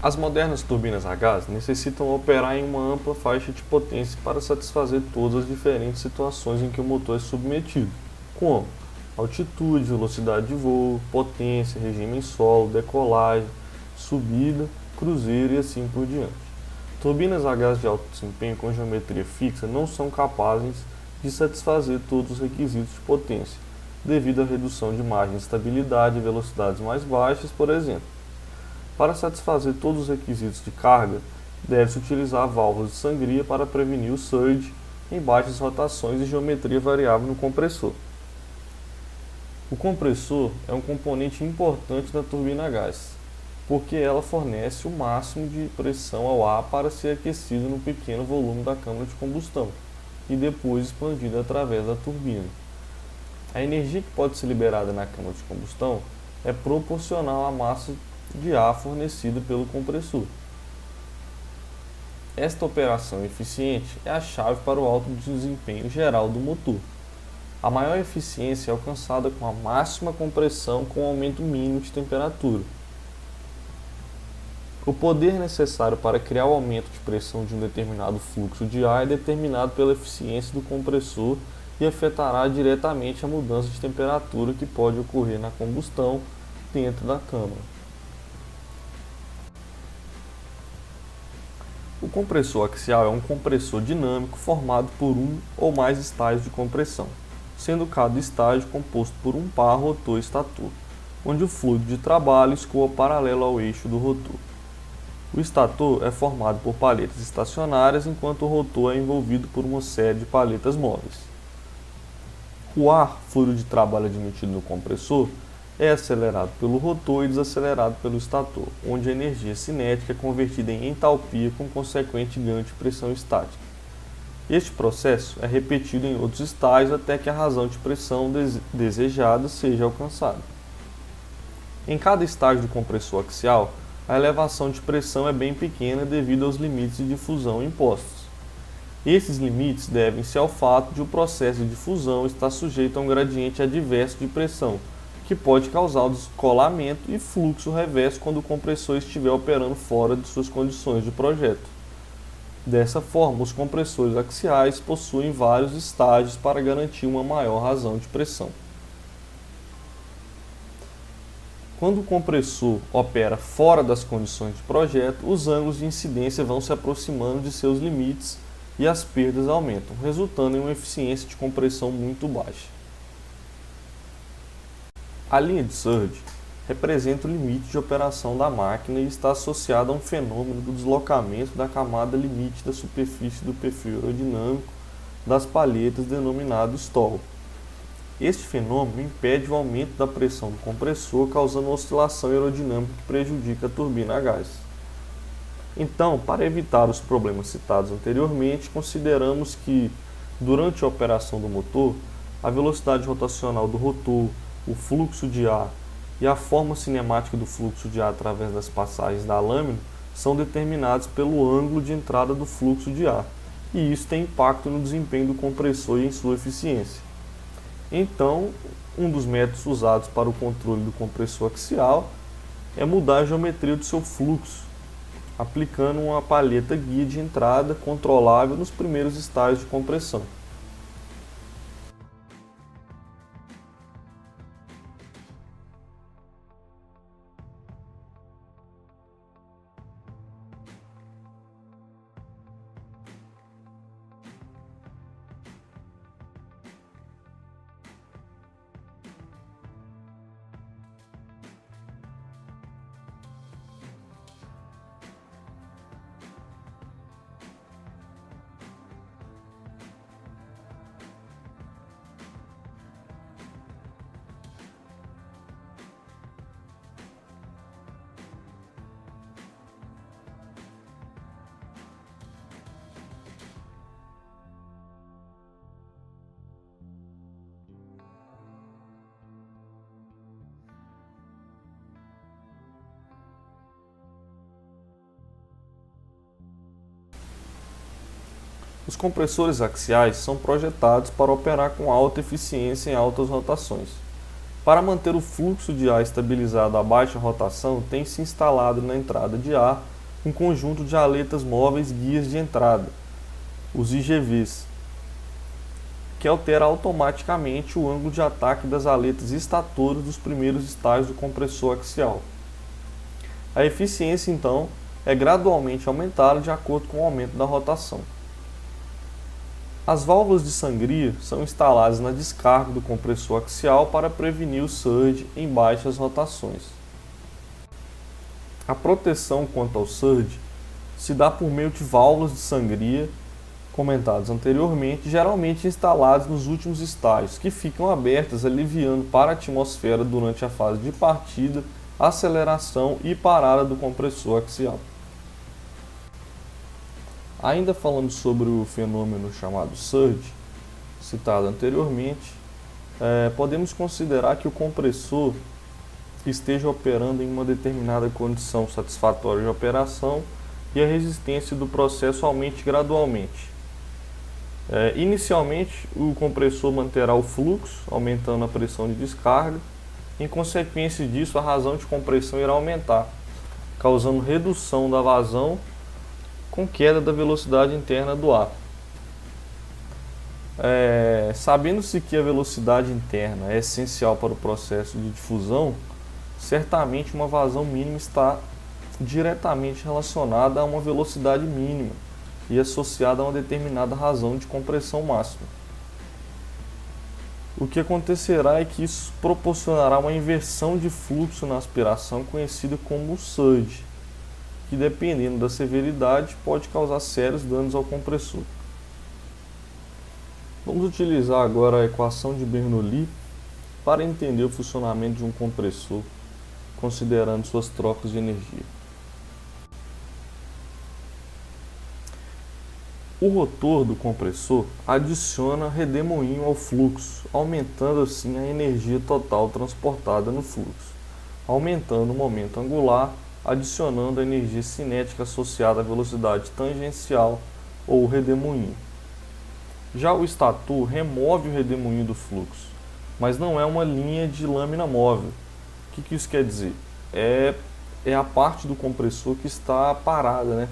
As modernas turbinas a gás necessitam operar em uma ampla faixa de potência para satisfazer todas as diferentes situações em que o motor é submetido, como altitude, velocidade de voo, potência, regime em solo, decolagem, subida, cruzeiro e assim por diante. Turbinas a gás de alto desempenho com geometria fixa não são capazes de satisfazer todos os requisitos de potência, devido à redução de margem de estabilidade e velocidades mais baixas, por exemplo. Para satisfazer todos os requisitos de carga, deve-se utilizar válvulas de sangria para prevenir o surge em baixas rotações e geometria variável no compressor. O compressor é um componente importante da turbina a gás, porque ela fornece o máximo de pressão ao ar para ser aquecido no pequeno volume da câmara de combustão e depois expandido através da turbina. A energia que pode ser liberada na câmara de combustão é proporcional à massa de ar fornecida pelo compressor. Esta operação eficiente é a chave para o alto desempenho geral do motor. A maior eficiência é alcançada com a máxima compressão com aumento mínimo de temperatura. O poder necessário para criar o aumento de pressão de um determinado fluxo de ar é determinado pela eficiência do compressor e afetará diretamente a mudança de temperatura que pode ocorrer na combustão dentro da câmara. O compressor axial é um compressor dinâmico formado por um ou mais estágios de compressão, sendo cada estágio composto por um par rotor e estator, onde o fluido de trabalho escoa paralelo ao eixo do rotor. O estator é formado por paletas estacionárias, enquanto o rotor é envolvido por uma série de paletas móveis. O ar, fluido de trabalho admitido no compressor, é acelerado pelo rotor e desacelerado pelo estator, onde a energia cinética é convertida em entalpia com consequente ganho de pressão estática. Este processo é repetido em outros estágios até que a razão de pressão desejada seja alcançada. Em cada estágio do compressor axial, a elevação de pressão é bem pequena devido aos limites de difusão impostos. Esses limites devem-se ao fato de o processo de difusão estar sujeito a um gradiente adverso de pressão, que pode causar o descolamento e fluxo reverso quando o compressor estiver operando fora de suas condições de projeto. Dessa forma, os compressores axiais possuem vários estágios para garantir uma maior razão de pressão. Quando o compressor opera fora das condições de projeto, os ângulos de incidência vão se aproximando de seus limites e as perdas aumentam, resultando em uma eficiência de compressão muito baixa. A linha de surge representa o limite de operação da máquina e está associada a um fenômeno do deslocamento da camada limite da superfície do perfil aerodinâmico das palhetas denominado stall. Este fenômeno impede o aumento da pressão do compressor, causando uma oscilação aerodinâmica que prejudica a turbina a gás. Então, para evitar os problemas citados anteriormente, consideramos que, durante a operação do motor, a velocidade rotacional do rotor, o fluxo de ar e a forma cinemática do fluxo de ar através das passagens da lâmina são determinados pelo ângulo de entrada do fluxo de ar, e isso tem impacto no desempenho do compressor e em sua eficiência. Então, um dos métodos usados para o controle do compressor axial é mudar a geometria do seu fluxo, aplicando uma palheta guia de entrada controlável nos primeiros estágios de compressão. Os compressores axiais são projetados para operar com alta eficiência em altas rotações. Para manter o fluxo de ar estabilizado a baixa rotação, tem-se instalado na entrada de ar um conjunto de aletas móveis guias de entrada, os IGVs, que altera automaticamente o ângulo de ataque das aletas estatoras dos primeiros estágios do compressor axial. A eficiência, então, é gradualmente aumentada de acordo com o aumento da rotação. As válvulas de sangria são instaladas na descarga do compressor axial para prevenir o surge em baixas rotações. A proteção quanto ao surge se dá por meio de válvulas de sangria, comentadas anteriormente, geralmente instaladas nos últimos estágios, que ficam abertas aliviando para a atmosfera durante a fase de partida, aceleração e parada do compressor axial. Ainda falando sobre o fenômeno chamado surge, citado anteriormente, podemos considerar que o compressor esteja operando em uma determinada condição satisfatória de operação e a resistência do processo aumente gradualmente. Inicialmente, o compressor manterá o fluxo, aumentando a pressão de descarga. Em consequência disso, a razão de compressão irá aumentar, causando redução da vazão com queda da velocidade interna do ar. Sabendo-se que a velocidade interna é essencial para o processo de difusão, certamente uma vazão mínima está diretamente relacionada a uma velocidade mínima e associada a uma determinada razão de compressão máxima. O que acontecerá é que isso proporcionará uma inversão de fluxo na aspiração conhecida como surge, que dependendo da severidade pode causar sérios danos ao compressor. Vamos utilizar agora a equação de Bernoulli para entender o funcionamento de um compressor, considerando suas trocas de energia. O rotor do compressor adiciona redemoinho ao fluxo, aumentando assim a energia total transportada no fluxo, aumentando o momento angular, adicionando a energia cinética associada à velocidade tangencial ou redemoinho. Já o estator remove o redemoinho do fluxo, mas não é uma linha de lâmina móvel. O que isso quer dizer? É a parte do compressor que está parada, né?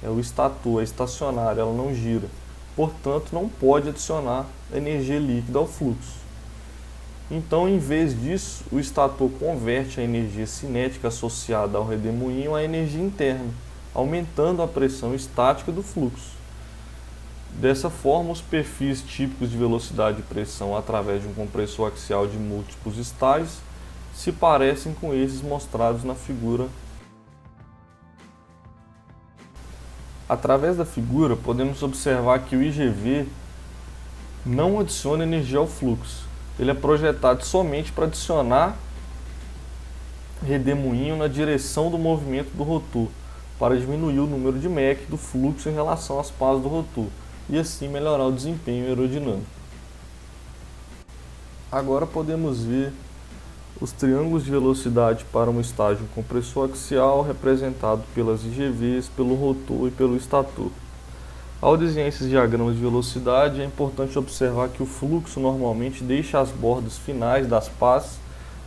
É o estator, é estacionário, ela não gira. Portanto, não pode adicionar energia líquida ao fluxo. Então, em vez disso, o estator converte a energia cinética associada ao redemoinho à energia interna, aumentando a pressão estática do fluxo. Dessa forma, os perfis típicos de velocidade e pressão através de um compressor axial de múltiplos estágios se parecem com esses mostrados na figura. Através da figura, podemos observar que o IGV não adiciona energia ao fluxo. Ele é projetado somente para adicionar redemoinho na direção do movimento do rotor, para diminuir o número de Mach do fluxo em relação às pás do rotor, e assim melhorar o desempenho aerodinâmico. Agora podemos ver os triângulos de velocidade para um estágio compressor axial representado pelas IGVs, pelo rotor e pelo estator. Ao desenhar esses diagramas de velocidade, é importante observar que o fluxo normalmente deixa as bordas finais das pás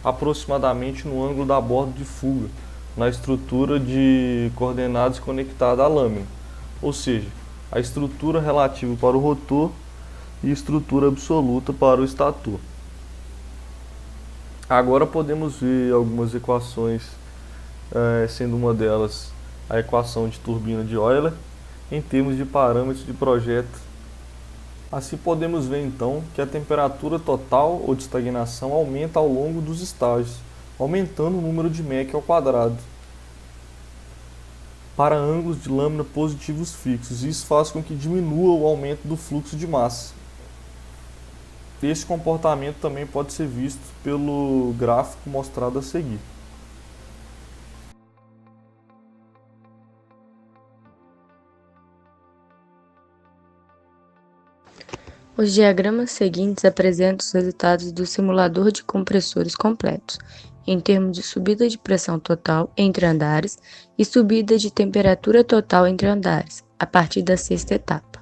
aproximadamente no ângulo da borda de fuga, na estrutura de coordenadas conectada à lâmina, ou seja, a estrutura relativa para o rotor e estrutura absoluta para o estator. Agora podemos ver algumas equações, sendo uma delas a equação de turbina de Euler, em termos de parâmetros de projeto. Assim podemos ver então que a temperatura total ou de estagnação aumenta ao longo dos estágios, aumentando o número de Mach ao quadrado para ângulos de lâmina positivos fixos. Isso faz com que diminua o aumento do fluxo de massa. Esse comportamento também pode ser visto pelo gráfico mostrado a seguir. Os diagramas seguintes apresentam os resultados do simulador de compressores completos, em termos de subida de pressão total entre andares e subida de temperatura total entre andares, a partir da sexta etapa.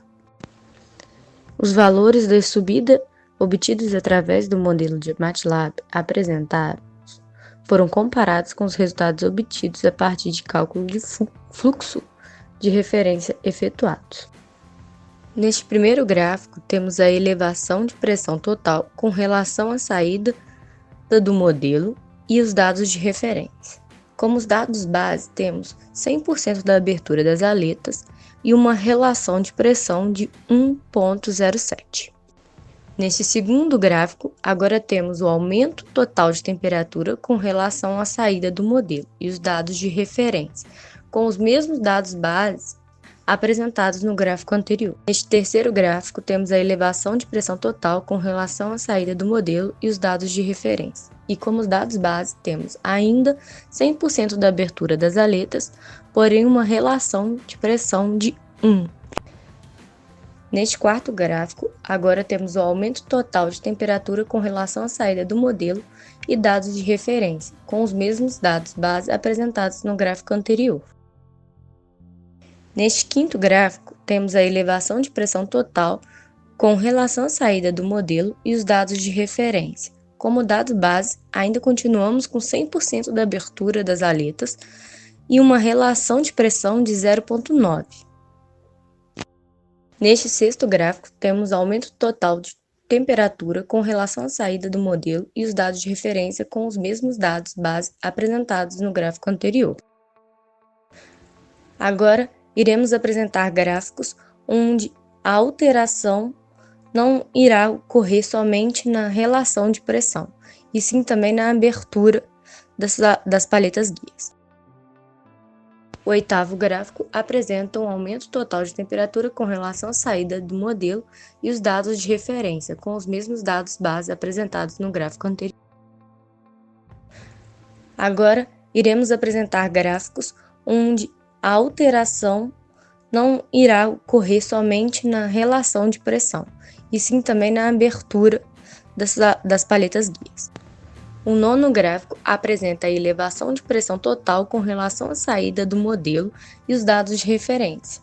Os valores da subida obtidos através do modelo de MATLAB apresentados foram comparados com os resultados obtidos a partir de cálculo de fluxo de referência efetuados. Neste primeiro gráfico, temos a elevação de pressão total com relação à saída do modelo e os dados de referência. Como os dados base, temos 100% da abertura das aletas e uma relação de pressão de 1,07. Neste segundo gráfico, agora temos o aumento total de temperatura com relação à saída do modelo e os dados de referência, com os mesmos dados base apresentados no gráfico anterior. Neste terceiro gráfico, temos a elevação de pressão total com relação à saída do modelo e os dados de referência. E como os dados base, temos ainda 100% da abertura das aletas, porém uma relação de pressão de 1. Neste quarto gráfico, agora temos o aumento total de temperatura com relação à saída do modelo e dados de referência, com os mesmos dados base apresentados no gráfico anterior. Neste quinto gráfico, temos a elevação de pressão total com relação à saída do modelo e os dados de referência. Como dados base, ainda continuamos com 100% da abertura das aletas e uma relação de pressão de 0,9. Neste sexto gráfico, temos aumento total de temperatura com relação à saída do modelo e os dados de referência com os mesmos dados base apresentados no gráfico anterior. Agora, iremos apresentar gráficos onde a alteração não irá ocorrer somente na relação de pressão, e sim também na abertura das paletas guias. O oitavo gráfico apresenta um aumento total de temperatura com relação à saída do modelo e os dados de referência, com os mesmos dados base apresentados no gráfico anterior. Agora, iremos apresentar gráficos onde a alteração não irá ocorrer somente na relação de pressão, e sim também na abertura das paletas guias. O nono gráfico apresenta a elevação de pressão total com relação à saída do modelo e os dados de referência.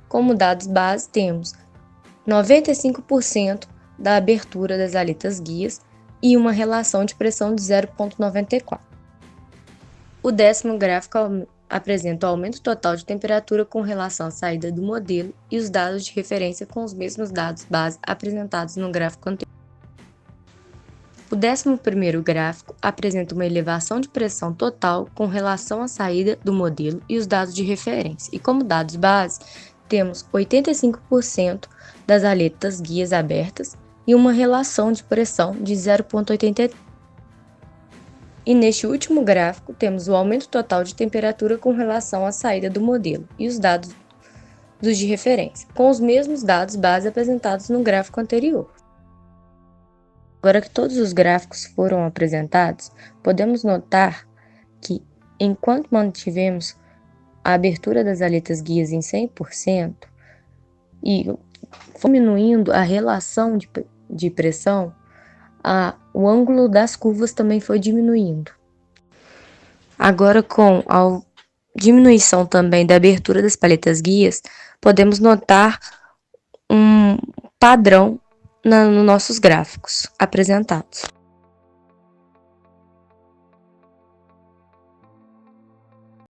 Como dados base, temos 95% da abertura das aletas guias e uma relação de pressão de 0,94. O décimo gráfico apresenta o aumento total de temperatura com relação à saída do modelo e os dados de referência com os mesmos dados base apresentados no gráfico anterior. O 11º gráfico apresenta uma elevação de pressão total com relação à saída do modelo e os dados de referência. E como dados base, temos 85% das aletas guias abertas e uma relação de pressão de 0,83. E neste último gráfico, temos o aumento total de temperatura com relação à saída do modelo e os dados de referência, com os mesmos dados base apresentados no gráfico anterior. Agora que todos os gráficos foram apresentados, podemos notar que, enquanto mantivemos a abertura das aletas guias em 100% e diminuindo a relação de pressão, o ângulo das curvas também foi diminuindo. Agora, com a diminuição também da abertura das paletas guias, podemos notar um padrão nos nossos gráficos apresentados.